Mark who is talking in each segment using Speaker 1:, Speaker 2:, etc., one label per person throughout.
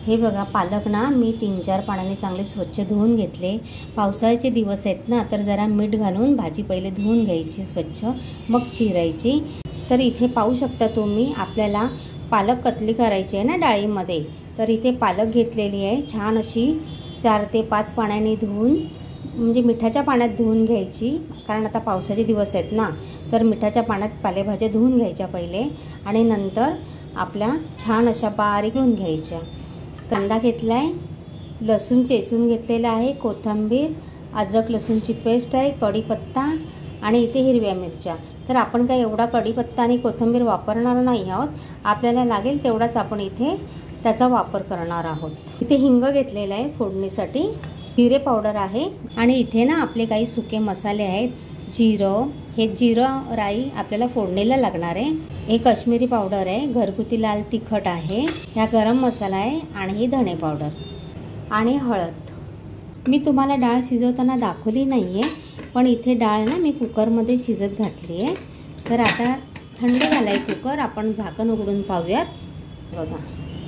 Speaker 1: हे बघा, पालक ना मी 3-4 पाण्याने चांगले स्वच्छ धुवून घेतले। पावसाळ्याचे दिवस आहेत ना, तर जरा मीठ घालून भाजी पहिले धुवून घ्यायची स्वच्छ, मग चिरायची। तर इथे पाहू शकता तुम्ही, आपल्याला पालक कतली करायची आहे ना डाळीमध्ये, तर इथे पालक घेतलेली आहे छान अशी 4 ते 5 पाण्याने धुवून, म्हणजे मिठाच्या पाण्यात धुवून घ्यायची, कारण आता पावसाचे दिवस आहेत ना, तर मिठाच्या पाण्यात पालेभाज्या धुवून घ्यायच्या पहिले आणि नंतर आपल्या छान अशा बारीक करून घ्यायच्या। कांदा घेतला आहे, लसूण चेचून घेतलेला आहे, कोथिंबीर, अद्रक लसूणची पेस्ट आहे, कढीपत्ता आणि इथे हिरव्या मिरच्या। तर आपण काय एवढा कढीपत्ता आणि कोथिंबीर वापरणार नाही आहोत, आपल्याला लागेल तेवढाच आपण इथे त्याचा वापर करणार आहोत। इथे हिंग घेतलेला आहे फोडणीसाठी, जिरे पावडर आहे आणि इथे ना आपले काही सुके मसाले आहेत। जिरं, हे जिरं राई आपल्याला फोडणीला लागणार आहे। हे काश्मीरी पावडर आहे, घरगुती लाल तिखट आहे, ह्या गरम मसाला आहे आणि ही धणे पावडर आणि हळद। मी तुम्हाला डाळ शिजवताना दाखवली नाही आहे, पण इथे डाळ ना मी कुकरमध्ये शिजत घातली आहे। तर आता थंड झाला आहे कुकर, आपण झाकण उघडून पाहूयात। बघा,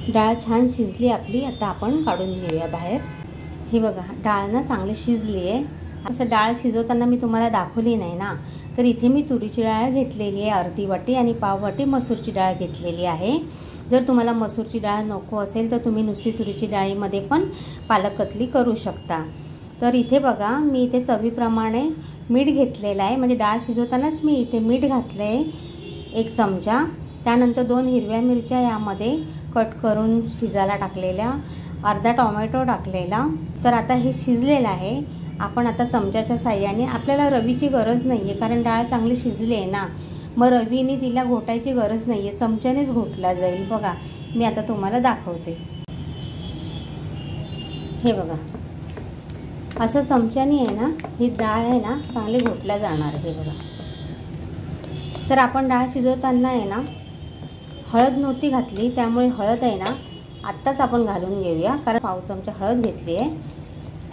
Speaker 1: डाळ छान शिजली आपली, आता आपण काढून घेऊया बाहेर। हे बघा, डाळ ना चांगली शिजली आहे। असं डाळ शिजवताना मी तुम्हाला दाखवली नाही ना, तर इथे मी तुरीची डाळ घेतलेली आहे अर्धी वाटी आणि पाव वाटी मसूरची डाळ घेतलेली आहे। जर तुम्हाला मसूरची डाळ नको असेल तर तुम्ही नुसती तुरीची डाळीमध्ये पण पालक कतली करू शकता। तर इथे बघा, मी इथे चवीप्रमाणे मीठ घेतलेलं आहे, म्हणजे डाळ शिजवतानाच मी इथे मीठ घातलं आहे 1 चमचा। त्यानंतर 2 हिरव्या मिरच्या यामध्ये कट करून शिजायला टाकलेल्या, अर्धा टोमॅटो टाकलेला। तर आता हे शिजलेलं आहे, आपण आता चमच्याच्या साहाय्याने, आपल्याला रवीची गरज नाही आहे कारण डाळ चांगली शिजली आहे ना, मग रवीने तिला घोटायची गरज नाही आहे, चमच्यानेच घोटला जाईल। बघा, मी आता तुम्हाला दाखवते। हे बघा, असं चमच्याने आहे ना, ही डाळ आहे ना चांगली घोटल्या जाणार। हे बघा, तर आपण डाळ शिजवताना आहे ना हळद नव्हती घातली, त्यामुळे हळद आहे ना आत्ताच आपण घालून घेऊया, कारण पाव चमचा हळद घेतली आहे।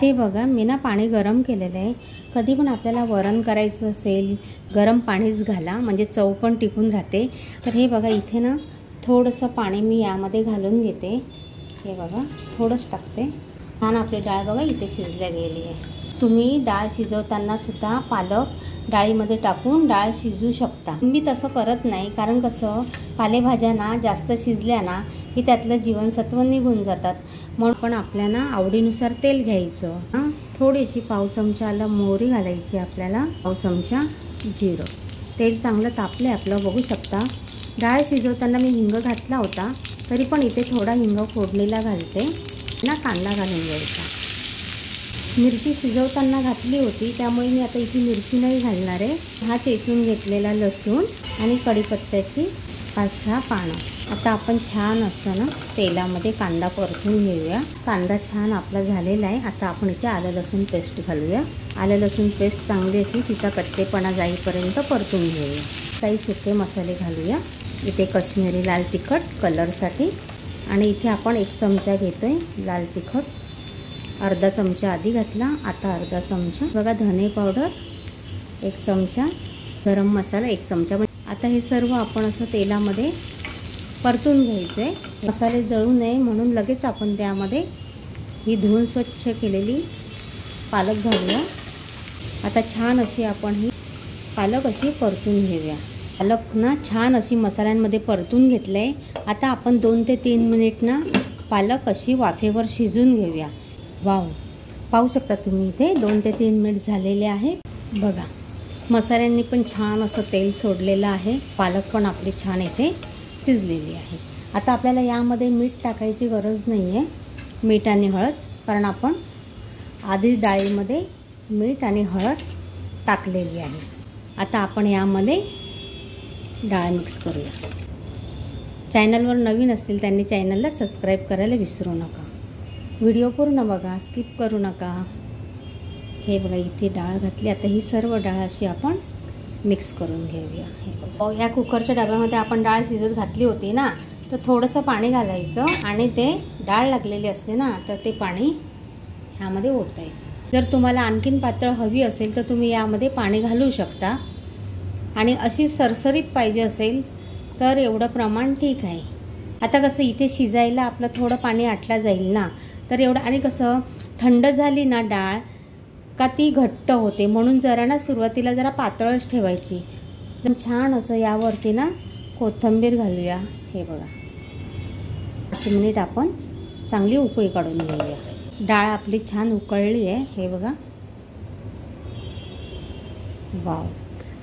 Speaker 1: ते बघा, मी ना पाणी गरम केलेलं आहे। कधी पण आपल्याला वरण करायचं असेल, गरम पाणीच घाला, म्हणजे चव पण टिकून राहते। तर हे बघा, इथे ना थोडंसं पाणी मी यामध्ये घालून घेते। हे बघा, थोडंच टाकते। छान आपली डाळ बघा इथे शिजल्या गेली आहे। तुम्ही डाळ शिजवताना सुद्धा पालक डाळीमध्ये टाकून डाळ शिजवू शकता। मी तसं करत नाही, कारण कसं पालेभाज्या ना जास्त शिजल्या ना की त्यातलं जीवनसत्व निघून जातात, म्हणून पण आपल्याला आवडीनुसार तेल घ्यायचं हां। थोडीशी पाव चमचा मोहरी घालायची, आपल्याला पाव चमचा जिरं। तेल चांगलं तापले आपलं, बघू शकता। डाळ शिजवताना मी हिंग घातला होता, तरी पण इथे थोडा हिंग फोडणीला घालते ना। कांदा घालून घ्यायचा, मिरची शिजवताना घातली होती त्यामुळे मी आता इथे मिरची नाही घालणार आहे। हा चेचून घेतलेला लसूण आणि कढीपत्त्याची 5-6 पानं। आता आपण छान असं ना तेलामध्ये कांदा परतून घेऊया। कांदा छान आपला झालेला आहे, आता आपण इथे आलं लसूण पेस्ट घालूया। आलं लसूण पेस्ट चांगली अशी तिचा कच्चेपणा जाईपर्यंत परतून घेऊया। काही सुके मसाले घालूया, इथे काश्मीरी लाल तिखट कलरसाठी, आणि इथे आपण 1 चमचा घेतोय लाल तिखट, अर्धा चमचा आधी घातला, आता अर्धा चमचा। बघा, धने पावडर 1 चमचा, गरम मसाला 1 चमचा। आता हे सर्व आपण असं तेलामध्ये परतून घ्यायचं आहे। मसाले जळू नये म्हणून लगेच आपण त्यामध्ये ही धुवून स्वच्छ केलेली पालक घालूया। आता छान अशी आपण ही पालक अशी परतून घेऊया। पालक ना छान अशी मसाल्यांमध्ये परतून घेतलं आहे। आता आपण 2 ते 3 मिनिट ना पालक अशी वाफेवर शिजून घेऊया। वाव, पाहू शकता तुम्ही इथे 2 ते 3 मिनिट झालेले आहेत। बघा, मसाल्यांनी पण छान असं तेल सोडलेलं आहे, पालक पण आपली छान इथे शिजलेली आहे। आता आपल्याला यामध्ये मीठ टाकायची गरज नाही आहे, मीठ आणि हळद, कारण आपण आधी डाळीमध्ये मीठ आणि हळद टाकलेली आहे। आता आपण यामध्ये डाळ मिक्स करूया। चॅनलवर नवीन असतील त्यांनी चॅनलला सबस्क्राईब करायला विसरू नका। व्हिडिओ पूर्ण बघा, स्किप करू नका। हे बघा, इथे डाळ घातली, आता ही सर्व डाळ अशी आपण मिक्स करून घेऊया। हे बघा, ह्या कुकरच्या डब्यामध्ये आपण डाळ शिजत घातली होती ना, तर थोडंसं पाणी घालायचं आणि ते डाळ लागलेली असते ना, तर ते पाणी ह्यामध्ये ओतायचं। जर तुम्हाला आणखीन पातळ हवी असेल तर तुम्ही यामध्ये पाणी घालू शकता, आणि अशी सरसरीत पाहिजे असेल तर एवढं प्रमाण ठीक आहे। आता कसं इथे शिजायला आपलं थोडं पाणी आटलं जाईल ना, तर एवढं. आणि कसं थंड झाली ना डाळ का ती घट्ट होते, म्हणून जरा ना सुरुवातीला जरा पातळच ठेवायची. एकदम छान असं यावरती ना कोथिंबीर घालूया. हे बघा 5 मिनिट आपण चांगली उकळी काढून घेऊया. डाळ आपली छान उकळली आहे. हे बघा, वाव,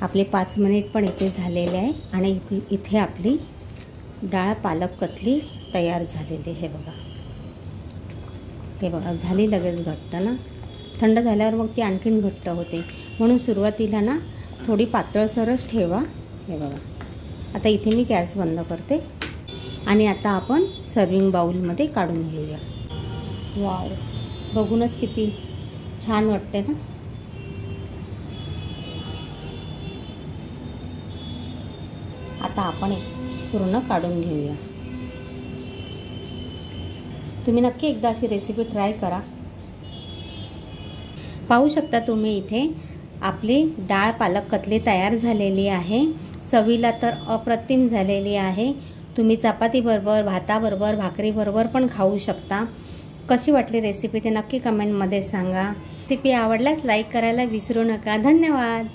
Speaker 1: आपले 5 मिनिट पण इथे झालेले आहे. आणि इथे आपली डाळ पालक कतली तयार झालेली. हे बघा, हे बघा, झाली लगेच घट्ट ना. थंड झाल्यावर मग ती आणखीन घट्ट होते, म्हणून सुरुवातीला ना थोडी पातळसरच ठेवा. हे बघा, आता इथे मी गॅस बंद करते आणि आता आपण सर्विंग बाउलमध्ये काढून घेऊया. वाव, बघूनच किती छान वाटते ना. आता आपण पूर्ण काढून घेऊया. तुम्ही नक्की एकदा अशी रेसिपी ट्राय करा. पाहू शकता तुम्ही इथे आपली डाळ पालक कतली तयार झालेली आहे. चवीला तर अप्रतिम झालेली आहे. तुम्ही चपातीबरोबर, भाताबरोबर, भाकरीबरोबर पण खाऊ शकता. कशी वाटली रेसिपी ते नक्की कमेंटमध्ये सांगा. रेसिपी आवडल्यास लाईक करायला विसरू नका. धन्यवाद.